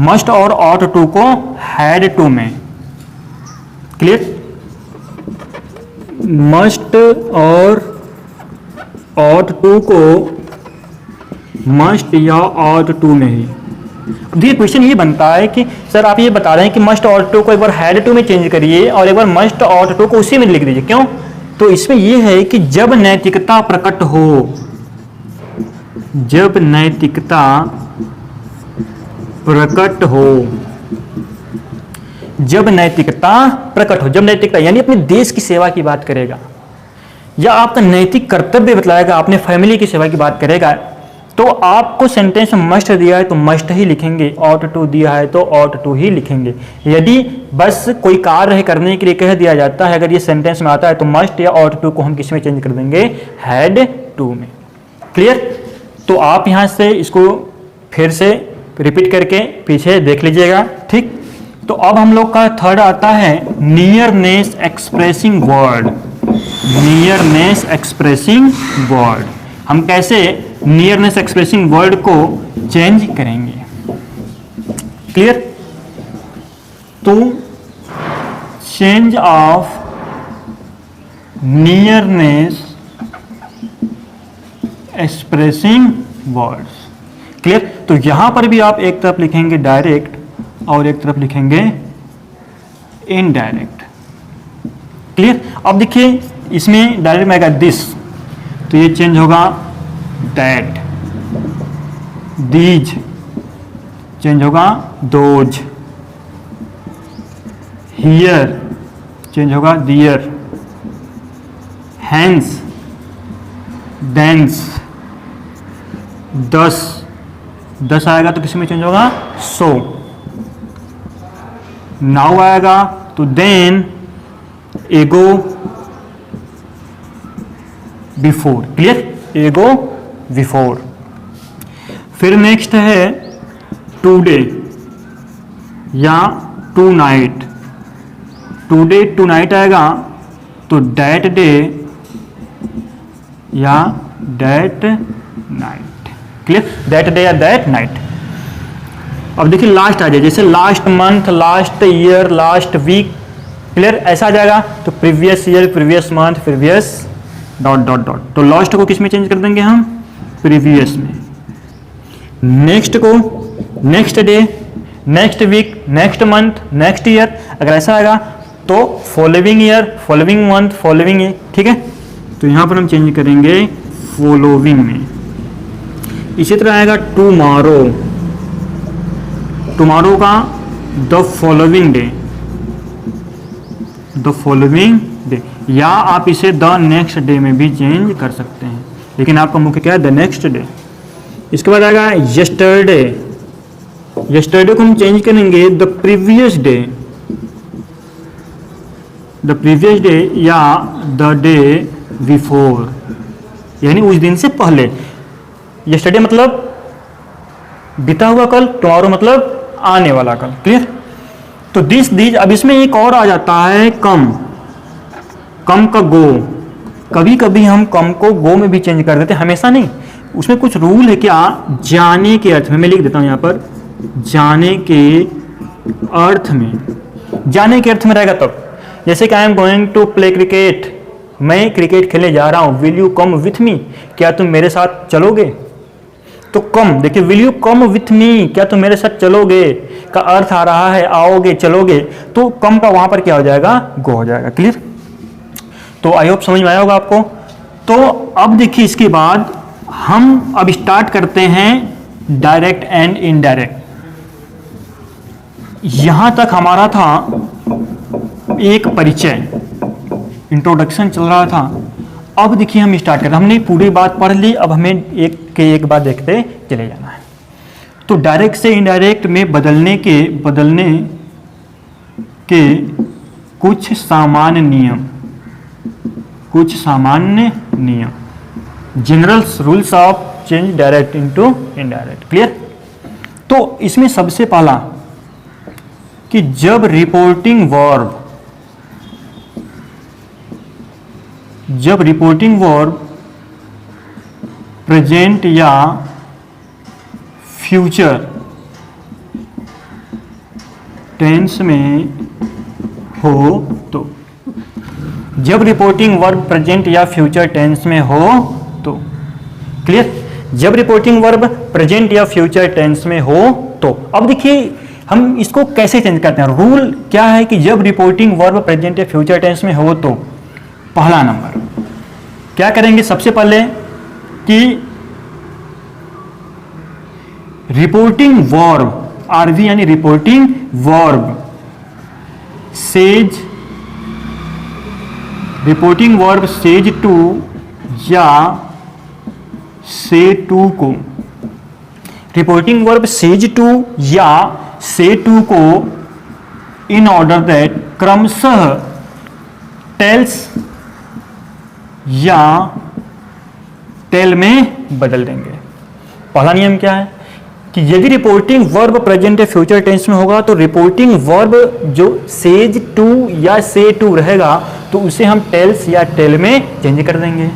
मस्ट और ought टू को हैड टू में। क्लियर? मस्ट और ought टू को मस्ट या ought टू में ही। देखिए क्वेश्चन ये बनता है कि सर आप ये बता रहे हैं कि मस्ट ought टू को एक बार हैड टू में चेंज करिए और एक बार मस्ट ought टू को उसी में लिख दीजिए, क्यों? तो इसमें यह है कि जब नैतिकता प्रकट हो, जब नैतिकता प्रकट हो, जब नैतिकता प्रकट हो, जब नैतिकता यानी अपने देश की सेवा की बात करेगा या आपका नैतिक कर्तव्य बतलाएगा, अपने फैमिली की सेवा की बात करेगा, तो आपको सेंटेंस में मस्ट दिया है तो मस्ट ही लिखेंगे, ought टू दिया है तो ought टू ही लिखेंगे। यदि बस कोई कार्य करने के लिए कह दिया जाता है, अगर ये सेंटेंस में आता है तो मस्ट या ought टू को हम किस में चेंज कर देंगे? हैड टू में। क्लियर? तो आप यहां से इसको फिर से रिपीट करके पीछे देख लीजिएगा। ठीक, तो अब हम लोग का थर्ड आता है nearness expressing word. Nearness expressing word, हम कैसे नियरनेस एक्सप्रेसिंग वर्ड को चेंज करेंगे? क्लियर? तो change of nearness expressing words. Clear? तो यहां पर भी आप एक तरफ लिखेंगे डायरेक्ट और एक तरफ लिखेंगे इनडायरेक्ट। क्लियर? अब देखिए इसमें डायरेक्ट में आएगा दिस, तो ये चेंज होगा दैट। दीज चेंज होगा दोज। हियर चेंज होगा दियर। Hence dense. दस, दस आएगा तो किस में चेंज होगा? सो। नाउ आएगा तो then, ago, before. Clear? Ago before. फिर नेक्स्ट है टुडे या tonight. Today tonight आएगा तो दैट डे या that night. Clear? That day या दैट नाइट। अब देखिए लास्ट आ जाए, जैसे last month, last year, last week. Clear? ऐसा आ जाएगा तो previous year, previous month, previous dot dot dot. तो लास्ट को किस में चेंज कर देंगे हम? प्रीवियस में। नेक्स्ट को next day, next week, next month, next year. अगर ऐसा आएगा तो following year, following month, following year. ठीक है, तो यहां पर हम चेंज करेंगे फॉलोइंग में। इसी तरह आएगा टुमारो। टुमारो का the following day. The following day, या आप इसे द नेक्स्ट डे में भी चेंज कर सकते हैं, लेकिन आपका मुख्य क्या है, द नेक्स्ट डे। इसके बाद आएगा यस्टरडे। यस्टरडे को हम चेंज करेंगे the previous day, the previous day या द डे बिफोर, यानी उस दिन से पहले। यस्टरडे मतलब बीता हुआ कल, टुमारो मतलब आने वाला कल। क्लियर? तो दीज, अब इसमें एक और आ जाता है कम। कम का गो, कभी कभी हम कम को गो में भी चेंज कर देते हैं, हमेशा नहीं। उसमें कुछ रूल है क्या, जाने के अर्थ में, मैं लिख देता हूं यहां पर, जाने के अर्थ में, जाने के अर्थ में रहेगा तब। जैसे कि I am going to play cricket, मैं क्रिकेट खेलने जा रहा हूं, will you come with me, क्या तुम मेरे साथ चलोगे? तो कम, देखिए will you come with me, क्या तुम मेरे साथ चलोगे का अर्थ आ रहा है आओगे, चलोगे, तो कम का वहां पर क्या हो जाएगा, गो हो जाएगा। क्लियर? तो आई होप समझ में आया होगा आपको। तो अब देखिए इसके बाद हम अब स्टार्ट करते हैं डायरेक्ट एंड इनडायरेक्ट। यहां तक हमारा था एक परिचय, इंट्रोडक्शन चल रहा था। अब देखिए हम स्टार्ट करते हैं, हमने पूरी बात पढ़ ली, अब हमें एक के एक बात देखते चले जाना है। तो डायरेक्ट से इनडायरेक्ट में बदलने के कुछ सामान्य नियम, general rules of change direct into indirect. Clear? तो इसमें सबसे पहला कि जब रिपोर्टिंग वर्ब प्रेजेंट या फ्यूचर टेंस में हो तो, जब रिपोर्टिंग वर्ब प्रेजेंट या फ्यूचर टेंस में हो तो। क्लियर? जब रिपोर्टिंग वर्ब प्रेजेंट या फ्यूचर टेंस में हो तो। अब देखिए हम इसको कैसे चेंज करते हैं, रूल क्या है कि जब रिपोर्टिंग वर्ब प्रेजेंट या फ्यूचर टेंस में हो तो पहला नंबर क्या करेंगे, सबसे पहले कि रिपोर्टिंग वर्ब, आरवी यानी रिपोर्टिंग वर्ब सेज टू या से टू को, रिपोर्टिंग वर्ब सेज टू या से टू को इन ऑर्डर दैट क्रमशः टेल्स या टेल में बदल देंगे। पहला नियम क्या है कि यदि रिपोर्टिंग वर्ब प्रेजेंट या फ्यूचर टेंस में होगा तो रिपोर्टिंग वर्ब जो सेज टू या से टू रहेगा तो उसे हम टेल्स या टेल में चेंज कर देंगे।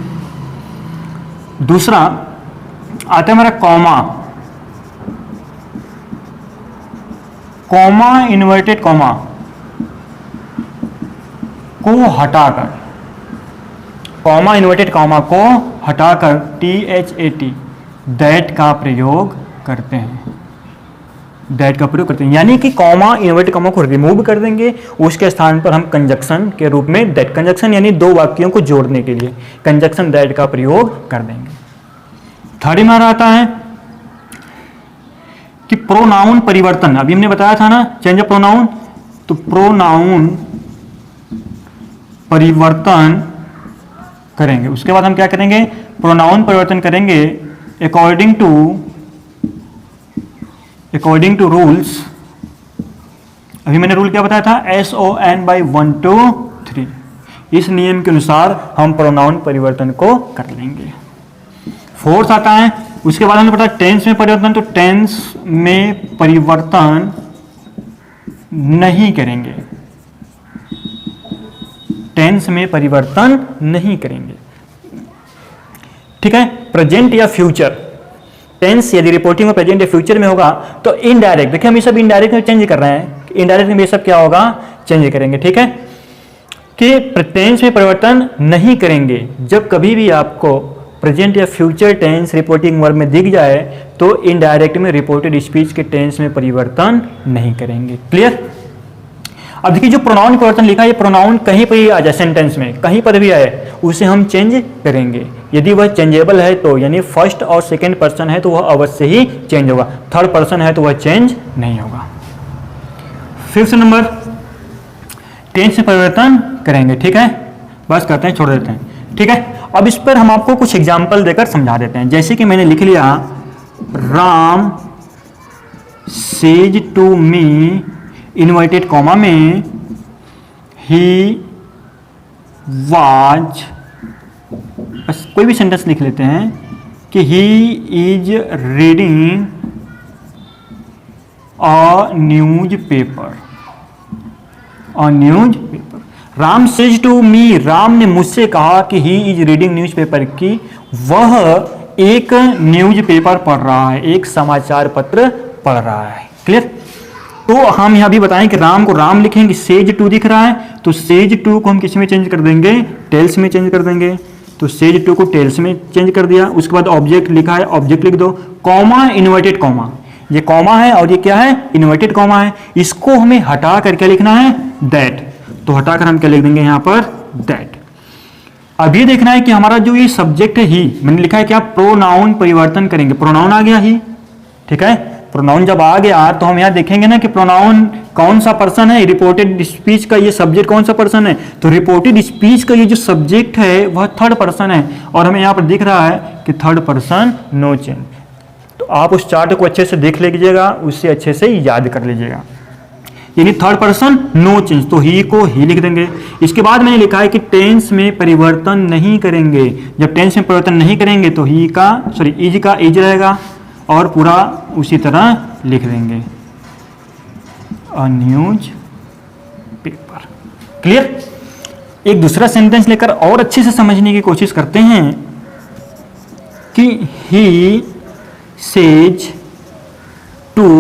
दूसरा आता है हमारा कॉमा, इन्वर्टेड कॉमा को हटाकर, कॉमा इन्वर्टेड कॉमा को हटाकर THAT दैट का प्रयोग करते हैं, यानी कि कॉमा इन्वर्टेड कॉमा को रिमूव कर देंगे, उसके स्थान पर हम कंजक्शन के रूप में दैट, कंजक्शन यानी दो वाक्यों को जोड़ने के लिए कंजक्शन दैट का प्रयोग कर देंगे। थर्ड हमारा आता है कि प्रोनाउन परिवर्तन, अभी हमने बताया था ना चेंज ऑफ प्रोनाउन, तो प्रोनाउन परिवर्तन करेंगे। उसके बाद हम क्या करेंगे, प्रोनाउन परिवर्तन करेंगे अकॉर्डिंग टू रूल्स। अभी मैंने रूल क्या बताया था, SON by 1 2 3, इस नियम के अनुसार हम प्रोनाउन परिवर्तन को कर लेंगे। फोर्थ आता है, उसके बाद हमने पढ़ा टेंस में परिवर्तन, तो टेंस में परिवर्तन नहीं करेंगे, टेंस में परिवर्तन नहीं करेंगे। ठीक है? प्रेजेंट या फ्यूचर टेंस यदि रिपोर्टिंग में प्रेजेंट या फ्यूचर में होगा तो इनडायरेक्ट, देखिए हम ये सब इनडायरेक्ट में चेंज कर रहे हैं, इनडायरेक्ट में ये सब क्या होगा, चेंज करेंगे। ठीक है? कि टेंस में परिवर्तन नहीं करेंगे। जब कभी भी आपको प्रेजेंट या फ्यूचर टेंस रिपोर्टिंग वर्ब में दिख जाए तो इनडायरेक्ट में रिपोर्टेड स्पीच के टेंस में परिवर्तन नहीं करेंगे। क्लियर? अब देखिए जो प्रोनाउन परिवर्तन लिखा है, ये प्रोनाउन कहीं पर ही आ जाए, सेंटेंस में कहीं पर भी आए उसे हम चेंज करेंगे। यदि वह चेंजेबल है तो, यानी फर्स्ट और सेकंड पर्सन है तो वह अवश्य ही चेंज होगा, थर्ड पर्सन है तो वह चेंज नहीं होगा। फिफ्थ नंबर टेंस में परिवर्तन करेंगे। ठीक है, बस करते हैं, छोड़ देते हैं। ठीक है, अब इस पर हम आपको कुछ एग्जाम्पल देकर समझा देते हैं। जैसे कि मैंने लिख लिया, Ram says to me inverted comma में ही वाज, बस कोई भी सेंटेंस लिख लेते हैं कि he is reading a newspaper, a newspaper. Ram says to me, Ram ने मुझसे कहा कि he is reading newspaper, की वह एक न्यूज पेपर पढ़ रहा है, एक समाचार पत्र पढ़ रहा है। क्लियर? तो हम यहां भी बताएं कि राम को राम लिखेंगे, सेज टू दिख रहा है तो सेज टू को हम किस में चेंज कर देंगे, टेल्स में चेंज कर देंगे। तो सेज टू को टेल्स में चेंज कर दिया। उसके बाद ऑब्जेक्ट लिखा है, ऑब्जेक्ट लिख दो, कॉमा इन्वर्टेड कॉमा, ये कॉमा है और ये क्या है, इन्वर्टेड कॉमा है। इसको हमें हटा कर क्या लिखना है, दैट। तो हटाकर हम क्या लिख देंगे यहाँ पर, दैट। अब ये देखना है कि हमारा जो ये सब्जेक्ट है ही, मैंने लिखा है क्या, प्रोनाउन परिवर्तन करेंगे, प्रोनाउन आ गया ही। ठीक है, प्रोनाउन जब आ गया तो हम यहाँ देखेंगे ना कि प्रोनाउन कौन सा पर्सन है, रिपोर्टेड स्पीच का ये सब्जेक्ट कौन सा पर्सन है, तो रिपोर्टेड स्पीच का ये जो सब्जेक्ट है वह थर्ड पर्सन है और हमें यहाँ पर दिख रहा है कि थर्ड पर्सन नो चेंज। तो आप उस चार्ट को अच्छे से देख लीजिएगा, उससे अच्छे से याद कर लीजिएगा, यानी थर्ड पर्सन नो चेंज, तो ही को ही लिख देंगे। इसके बाद मैंने लिखा है कि टेंस में परिवर्तन नहीं करेंगे, जब टेंस में परिवर्तन नहीं करेंगे तो ही का इज का इज रहेगा और पूरा उसी तरह लिख देंगे, अ न्यूज पेपर। क्लियर? एक दूसरा सेंटेंस लेकर और अच्छे से समझने की कोशिश करते हैं कि he says to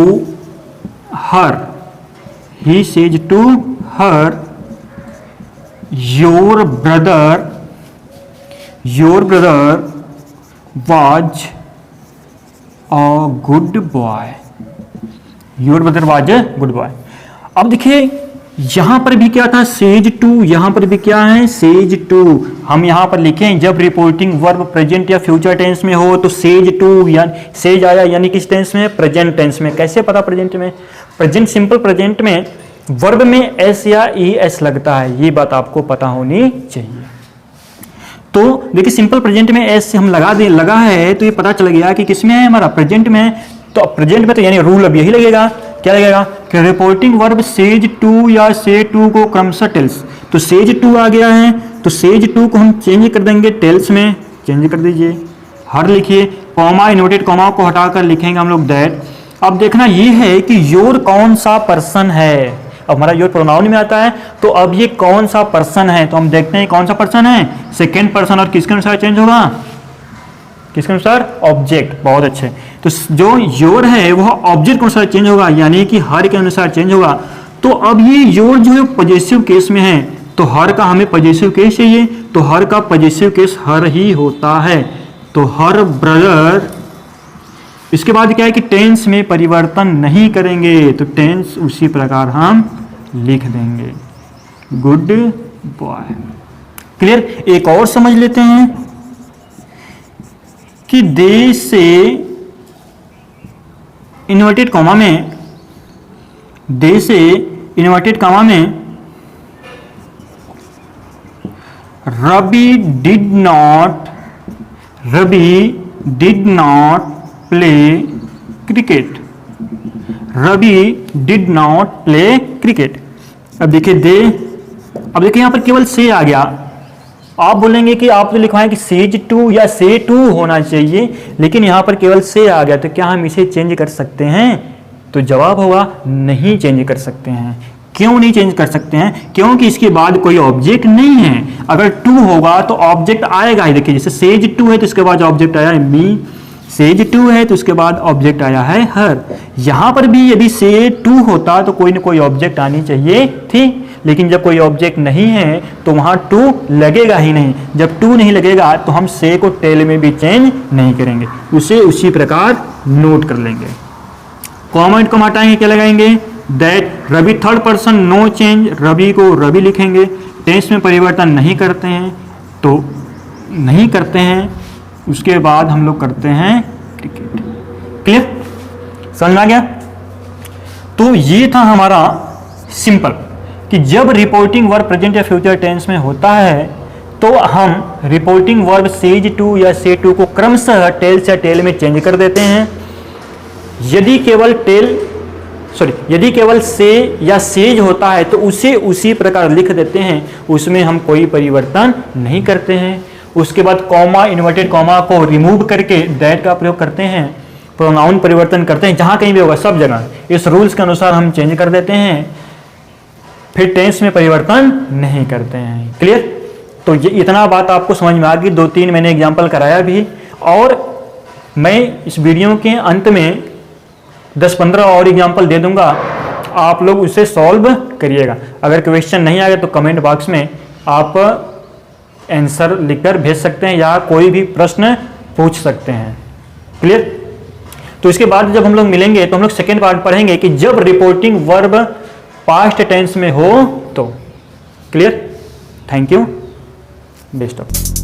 her, he says to her, your brother was a good boy, your brother was a good boy। अब देखिए यहां पर भी क्या था, सेज टू, यहां पर भी क्या है, सेज टू। हम यहां पर लिखें जब रिपोर्टिंग वर्ब प्रेजेंट या फ्यूचर टेंस में हो तो सेज टू, या सेज आया यानी किस टेंस में, प्रेजेंट टेंस में। कैसे पता प्रेजेंट में, प्रेजेंट सिंपल प्रेजेंट में वर्ब में एस या ई एस लगता है, ये बात आपको पता होनी चाहिए। तो देखिए सिंपल प्रेजेंट में एस हम लगा है तो ये पता चल गया कि किसमें है, हमारा प्रेजेंट में है। तो प्रेजेंट में तो यानी रूल अब यही लगेगा, क्या लगेगा कि रिपोर्टिंग वर्ब सेज टू या से टू को क्रमशः टेल्स, तो सेज टू आ गया है तो सेज टू को हम चेंज कर देंगे टेल्स में, चेंज कर दीजिए। हर लिखिए, कॉमा इन्वर्टेड कॉमा को हटाकर लिखेंगे हम लोग दैट। अब देखना ये है कि योर कौन सा पर्सन है, अब हमारा योर प्रोनाउन में आता है तो अब ये कौन सा पर्सन है, तो हम देखते हैं कौन सा पर्सन है, सेकेंड पर्सन। और किसके अनुसार चेंज होगा, किसके अनुसार, ऑब्जेक्ट। बहुत अच्छे, तो जो योर है वह ऑब्जेक्ट के अनुसार चेंज होगा, यानी कि हर के अनुसार चेंज होगा। तो अब ये योर जो है पॉजिटिव केस में है तो हर का हमें पॉजिटिव केस चाहिए, तो हर का पॉजिटिव केस हर ही होता है, तो हर ब्रदर। इसके बाद क्या है कि टेंस में परिवर्तन नहीं करेंगे, तो टेंस उसी प्रकार हम लिख देंगे, गुड बॉय। क्लियर? एक और समझ लेते हैं कि दे से इन्वर्टेड कॉमा में, दे से इन्वर्टेड कॉमा में Ravi did not play cricket, Ravi did not play cricket. अब देखिए अब देखिए यहां पर केवल से आ गया। आप बोलेंगे कि आपने लिखवाएं कि सेज टू या से टू होना चाहिए, लेकिन यहां पर केवल से आ गया, तो क्या हम इसे चेंज कर सकते हैं, तो जवाब होगा नहीं चेंज कर सकते हैं। क्यों नहीं चेंज कर सकते हैं, क्योंकि इसके बाद कोई ऑब्जेक्ट नहीं है। अगर टू होगा तो ऑब्जेक्ट आएगा ही, देखिए जैसे सेज टू है तो इसके बाद ऑब्जेक्ट आया है मी, सेज टू है तो उसके बाद ऑब्जेक्ट आया है हर। यहां पर भी यदि से टू होता तो कोई ना कोई ऑब्जेक्ट आनी चाहिए थी, लेकिन जब कोई ऑब्जेक्ट नहीं है तो वहां टू लगेगा ही नहीं। जब टू नहीं लगेगा तो हम से को टेल में भी चेंज नहीं करेंगे, उसे उसी प्रकार नोट कर लेंगे। कॉमेंट को हटाएंगे, क्या लगाएंगे, that. Ravi third person no change, Ravi को रवि लिखेंगे। टेंस में परिवर्तन नहीं करते हैं तो नहीं करते हैं, उसके बाद हम लोग करते हैं क्रिकेट। क्लियर? समझ में आ गया? तो ये था हमारा सिंपल कि जब रिपोर्टिंग वर्ब प्रेजेंट या फ्यूचर टेंस में होता है तो हम रिपोर्टिंग वर्ब सेज टू या से टू को क्रमशः टेल्स या टेल में चेंज कर देते हैं। यदि केवल से या सेज होता है तो उसे उसी प्रकार लिख देते हैं, उसमें हम कोई परिवर्तन नहीं करते हैं। उसके बाद कॉमा, इन्वर्टेड कॉमा को रिमूव करके दैट का प्रयोग करते हैं। प्रोनाउन परिवर्तन करते हैं, जहां कहीं भी होगा सब जगह इस रूल्स के अनुसार हम चेंज कर देते हैं। फिर टेंस में परिवर्तन नहीं करते हैं। क्लियर? तो ये इतना बात आपको समझ में आ गई। 2-3 मैंने एग्जाम्पल कराया भी, और मैं इस वीडियो के अंत में 10-15 और एग्जाम्पल दे दूंगा, आप लोग उसे सॉल्व करिएगा। अगर क्वेश्चन नहीं आ गया तो कमेंट बॉक्स में आप आंसर लिखकर भेज सकते हैं या कोई भी प्रश्न पूछ सकते हैं। क्लियर? तो इसके बाद जब हम लोग मिलेंगे तो हम लोग सेकेंड पार्ट पढ़ेंगे कि जब रिपोर्टिंग वर्ब पास्ट टेंस में हो तो। Clear? Thank you, best of.